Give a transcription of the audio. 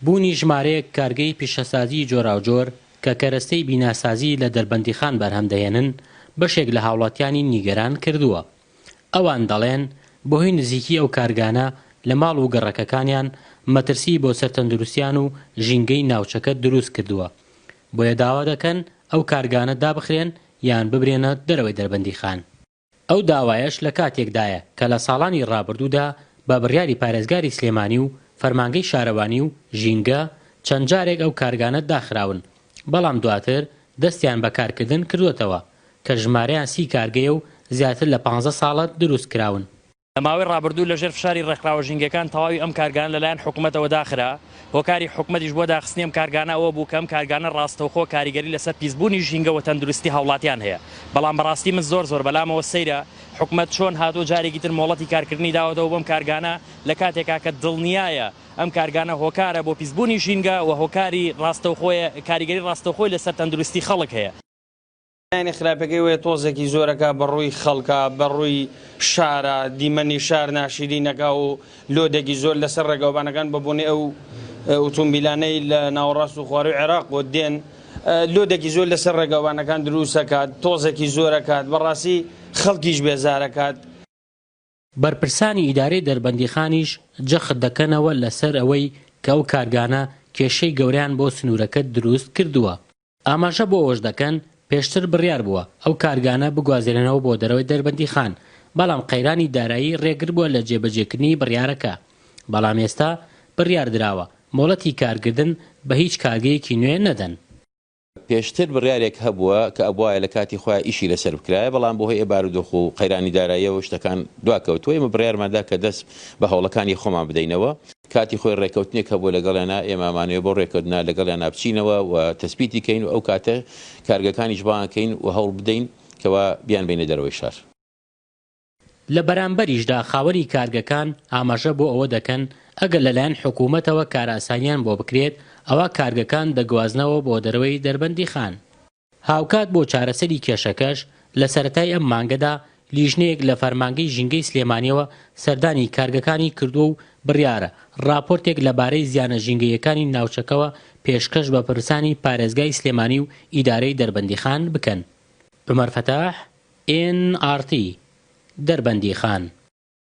بوونی ژمارەیەک کارگەی پیشەسازی جۆراوجۆر کە کەرەستەی بیناسازی لە دەربەندیخان بەرهەمدەهێنن بەشێک لە هاوڵاتیانی نیگەران کردووە. ئەوان دەڵێن بەهۆی نزیکی ئەو کارگانە لە ماڵ و گەڕەکەکانیان مەترسی بۆ سەرتەندروستیان و ژینگەی ناوچەکە دروست کردووە. بۆیە داوا دەکەن ئەو کارگانە دابخرێن یان ببرێنە دەرەوەی دەربەندیخان. ئەو داوایەش لە کاتێکدایە کە لە ساڵانی ڕابردوودا بە بڕیاری پارێزگاری سلێمانی و فەرمانگەی شارەوانی و ژینگە چەند جارێک ئەو کارگانە داخراون، بەڵام دواتر دەستیان بەکارکردن کردوێتەوە کە ژمارەیان 30 کارگەیە و زیاتر لە 15 ساڵە دروست کراون. لە ماوەی ڕابردوو لەژێر فشاری ڕێکخراوە ژینگەکان تەواوی ئەم کارگانە لەلایەن حکوومەتەوە داخرا. هۆکاری حکوومەتیش بۆ داخستنی ئەم کارگانە ئەوە بوو کە ئەم کارگانە ڕاستەوخۆ کاریگەری لەسەر پیسبوونی ژینگە و تەندروستی هاوڵاتیان هەیە. بەڵام بەڕاستی من زۆر بەلامەوە سەیرە حکوومەت چۆن هاتووە جارێکی تر مۆڵەتی کارکردنی داوەتەوە بۆم کارگانە لە کاتێکا کە دڵنیایە ئەم کارگانە هۆکارە بۆ پیسبوونی ژینگە و هۆکاری ڕاستەوخۆیە کاریگەری ڕاستەوخۆی لەسەر تەندروستی خەڵک هەیە. خراپەکەی وێ تۆزێکی زۆرەکە بەڕووی خەڵکە بەڕووی شارە دیمەنی شار ناشرینەکە و لۆدێکی زۆر لەسەر ڕێگەوبانەکان ببوونی ئەو ئۆتۆمبیلانەی لە ناوەڕاست و خواروی عێراق بۆ دێن لۆدێکی زۆر لەسەر ڕێگەوبانەکان دروستەکات تۆزێکی زۆرەکات بەڕاستی خەڵکیش بێزارەکات. بەرپرسانی ئیدارەی دەربەندیخانیش جەخت دەکەنەوە لەسەر ئەوەی کە ئەو کارگانە کێشەی گەوریان بۆ سنوورەکە دروست کردووە. ئاماژە بۆ ئەوەش دەکەن پێشتر بڕیار بووە ئەو کارگانە بگوازێنەوە بۆ دەرەوەی دەربەندیخان، بەڵام قەیرانی دارایی ڕێگر بووە لە جێبەجێکردنی بڕیارەکە. بەڵام ئێستا بڕیار دراوە مۆڵەتی کارکردن بە هیچ کارگەیەکی نوێ نەدەن. پێشتر بڕیارێک هەبووە کە ئەبوایە لە کاتی خۆیان ئیشی لەسەر بکرایە، بەڵام بۆ هۆی ئێبارودۆخ و قەیرانی داراییەوە شتەکان دواکەوتووە. ئێمە بڕیارماندا کە دەست بە هەوڵەکانی خۆمان بدەینەوە، کاتی خۆی ڕێکەوتنێک هەبووە لەگەڵیانە ئێمەمانەوە بۆ ڕێکەوتنا لەگەڵیان بچینەوە و تەسبیتی کەین و ئەو کاتە کارگەکانیش بانکەین و هەوڵ بدەین کەوا بیان بینە دەرەوەی شار. لە بەرامبەریشدا خاوەنی کارگەکان ئاماژە بۆ ئەوە دەکەن ئەگەر لەلایەن حکوومەتەوە کارئاسانیان بۆ بکرێت ئەوە کارگەکان دەگوازنەوە بۆ دەرەوەی دەربەندیخان. هاوکات بۆ چارەسەری کێشەکەش لە سەرەتای ئەم مانگەدا لیژنەیەک لە فەرمانگەی ژینگەی سلێمانیەوە سەردانی کارگەکانی کردووە و بڕیارە راپۆرتێک لەبارەی زیانە ژینگەیەکانی ناوچەکەوە پێشکەش بە پرسانی پارێزگای سلێمانی و ئیدارەی دەربەندیخان بکەن. عومەر فەتاح، NRT دەربەندیخان.